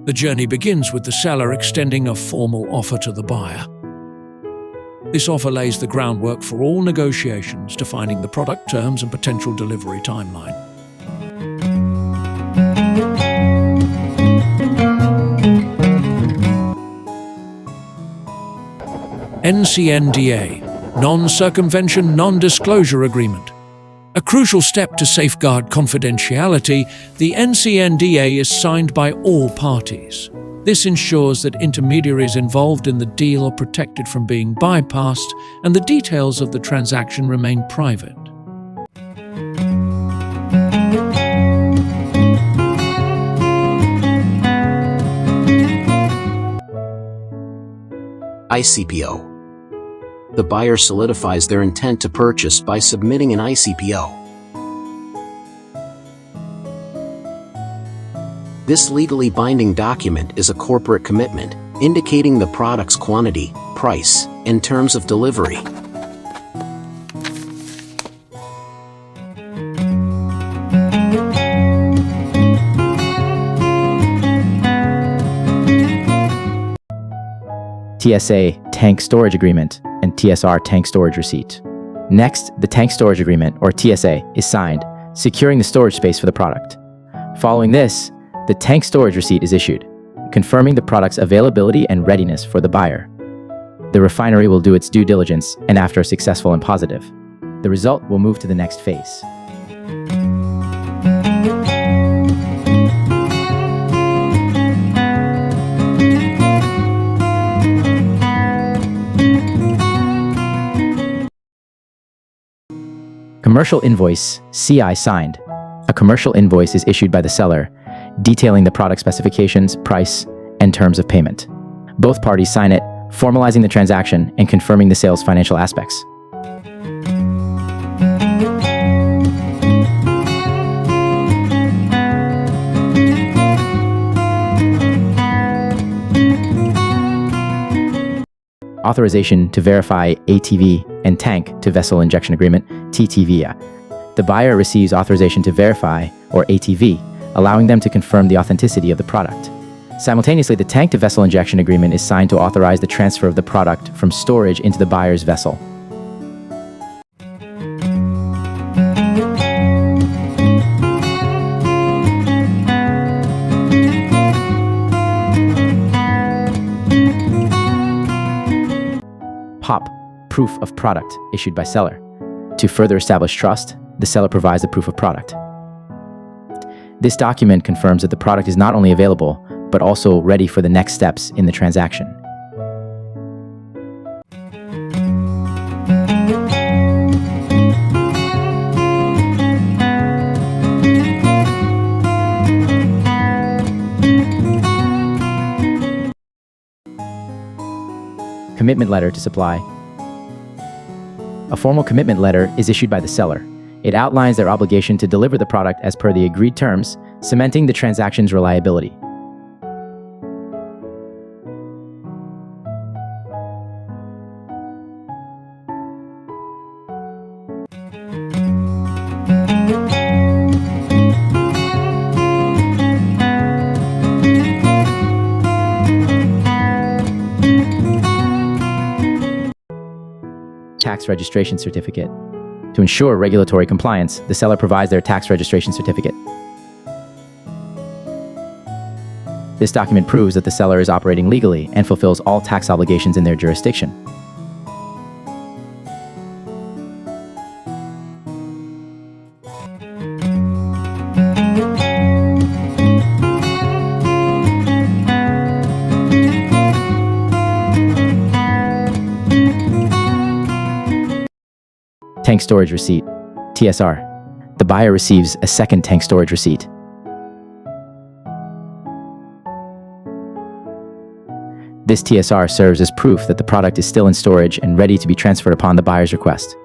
The journey begins with the seller extending a formal offer to the buyer. This offer lays the groundwork for all negotiations, defining the product terms and potential delivery timeline. NCNDA, Non-Circumvention Non-Disclosure Agreement. A crucial step to safeguard confidentiality, the NCNDA is signed by all parties. This ensures that intermediaries involved in the deal are protected from being bypassed and the details of the transaction remain private. ICPO. The buyer solidifies their intent to purchase by submitting an ICPO. This legally binding document is a corporate commitment, indicating the product's quantity, price, and terms of delivery. TSA Tank Storage Agreement and TSR Tank Storage Receipt. Next, the Tank Storage Agreement, or TSA, is signed, securing the storage space for the product. Following this, the Tank Storage Receipt is issued, confirming the product's availability and readiness for the buyer. The refinery will do its due diligence, and after a successful and positive, the result will move to the next phase. Commercial Invoice, CI signed. A commercial invoice is issued by the seller, detailing the product specifications, price, and terms of payment. Both parties sign it, formalizing the transaction and confirming the sale's financial aspects. Authorization to verify ATV and tank to vessel injection agreement, TTV. The buyer receives authorization to verify, or ATV, allowing them to confirm the authenticity of the product. Simultaneously, the tank to vessel injection agreement is signed to authorize the transfer of the product from storage into the buyer's vessel. POP, Proof of Product, issued by seller. To further establish trust, the seller provides a proof of product. This document confirms that the product is not only available, but also ready for the next steps in the transaction. Commitment letter to supply. A formal commitment letter is issued by the seller. It outlines their obligation to deliver the product as per the agreed terms, cementing the transaction's reliability. Tax registration certificate. To ensure regulatory compliance, the seller provides their tax registration certificate. This document proves that the seller is operating legally and fulfills all tax obligations in their jurisdiction. Tank Storage Receipt, TSR. The buyer receives a second tank storage receipt. This TSR serves as proof that the product is still in storage and ready to be transferred upon the buyer's request.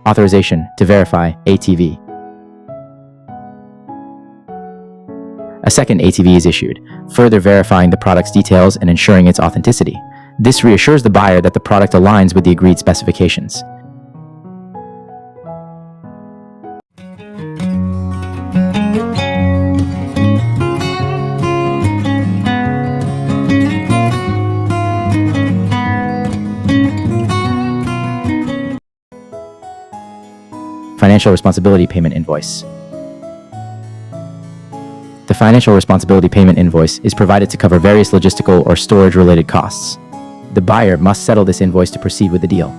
Authorization to verify ATV. A second ATV is issued, further verifying the product's details and ensuring its authenticity. This reassures the buyer that the product aligns with the agreed specifications. Financial responsibility payment invoice. The financial responsibility payment invoice is provided to cover various logistical or storage-related costs. The buyer must settle this invoice to proceed with the deal.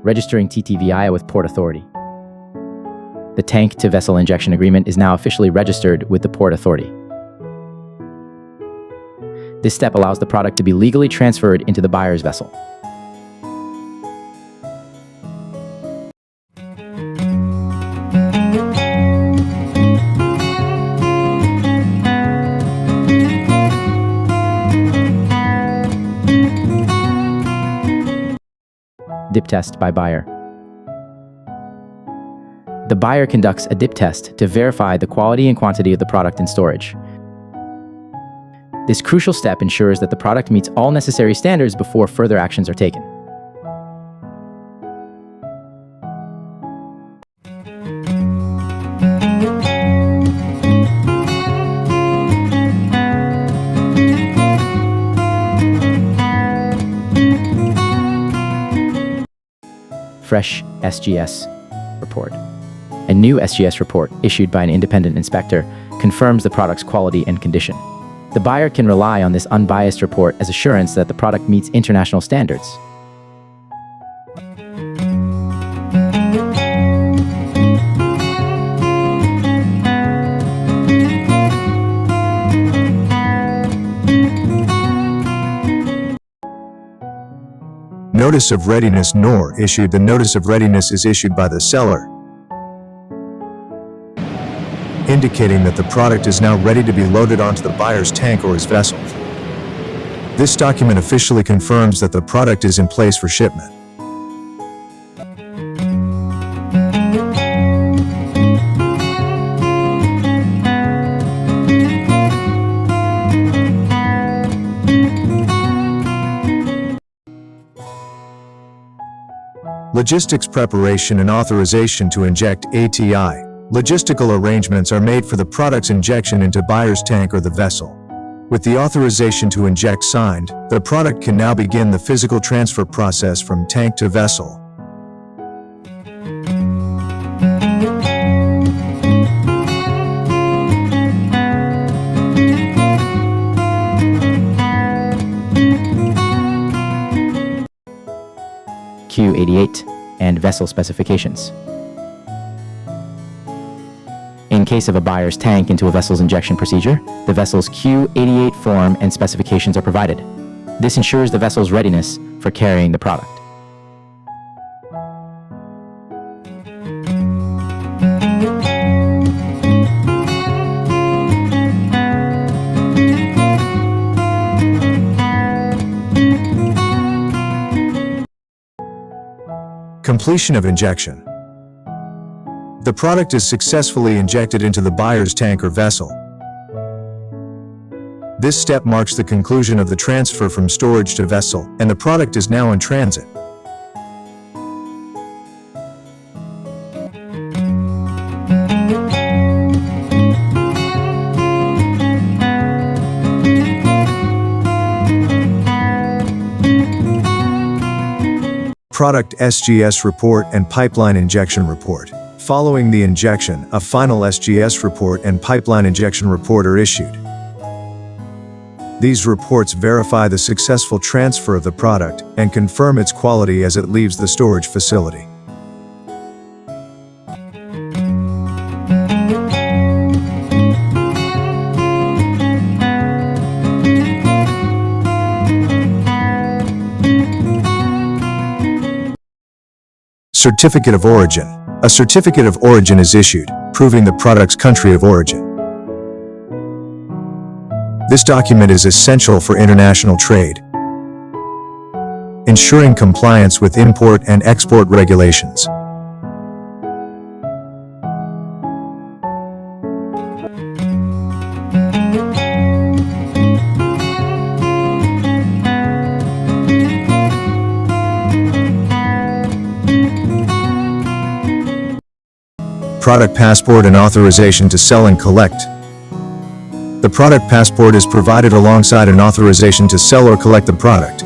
Registering TTVI with Port Authority. The tank-to-vessel injection agreement is now officially registered with the Port Authority. This step allows the product to be legally transferred into the buyer's vessel. Dip test by buyer. The buyer conducts a dip test to verify the quality and quantity of the product in storage. This crucial step ensures that the product meets all necessary standards before further actions are taken. Fresh SGS report. A new SGS report issued by an independent inspector confirms the product's quality and condition. The buyer can rely on this unbiased report as assurance that the product meets international standards. Notice of readiness nor issued. The notice of readiness is issued by the seller, indicating that the product is now ready to be loaded onto the buyer's tank or his vessel. This document officially confirms that the product is in place for shipment. Logistics preparation and authorization to inject ATI. Logistical arrangements are made for the product's injection into buyer's tank or the vessel. With the authorization to inject signed, the product can now begin the physical transfer process from tank to vessel. Q88 and vessel specifications. In case of a buyer's tank into a vessel's injection procedure, the vessel's Q88 form and specifications are provided. This ensures the vessel's readiness for carrying the product. Completion of injection. The product is successfully injected into the buyer's tank or vessel. This step marks the conclusion of the transfer from storage to vessel, and the product is now in transit. Product SGS report and pipeline injection report. Following the injection, a final SGS report and pipeline injection report are issued. These reports verify the successful transfer of the product and confirm its quality as it leaves the storage facility. Certificate of origin. A certificate of origin is issued, proving the product's country of origin. This document is essential for international trade, ensuring compliance with import and export regulations. Product passport and authorization to sell and collect. The product passport is provided alongside an authorization to sell or collect the product.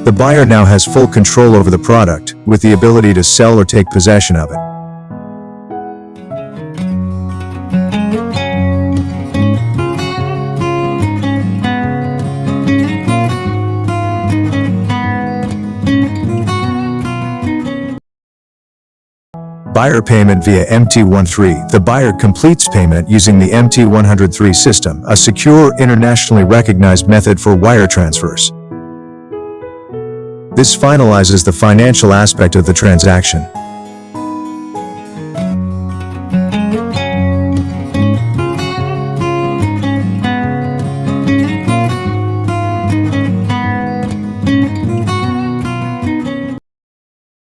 The buyer now has full control over the product, with the ability to sell or take possession of it. Buyer payment via MT13. The buyer completes payment using the MT103 system, a secure, internationally recognized method for wire transfers. This finalizes the financial aspect of the transaction.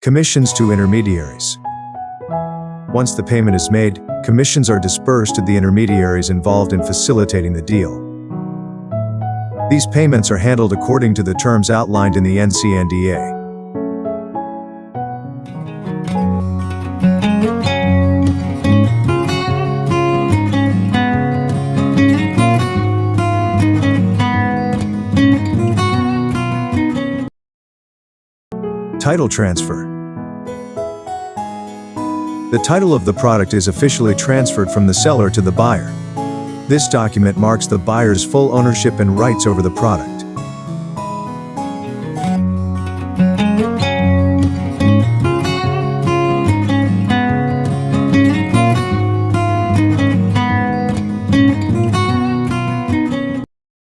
Commissions to intermediaries. Once the payment is made, commissions are dispersed to the intermediaries involved in facilitating the deal. These payments are handled according to the terms outlined in the NCNDA. Title transfer. The title of the product is officially transferred from the seller to the buyer. This document marks the buyer's full ownership and rights over the product.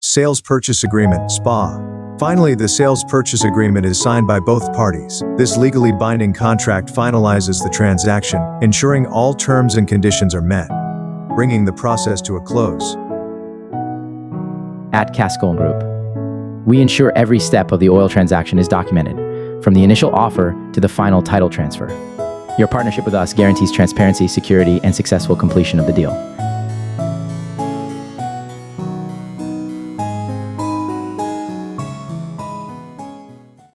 Sales Purchase Agreement (SPA). Finally, the sales purchase agreement is signed by both parties. This legally binding contract finalizes the transaction, ensuring all terms and conditions are met, bringing the process to a close. At Cascolne Group, we ensure every step of the oil transaction is documented, from the initial offer to the final title transfer. Your partnership with us guarantees transparency, security, and successful completion of the deal.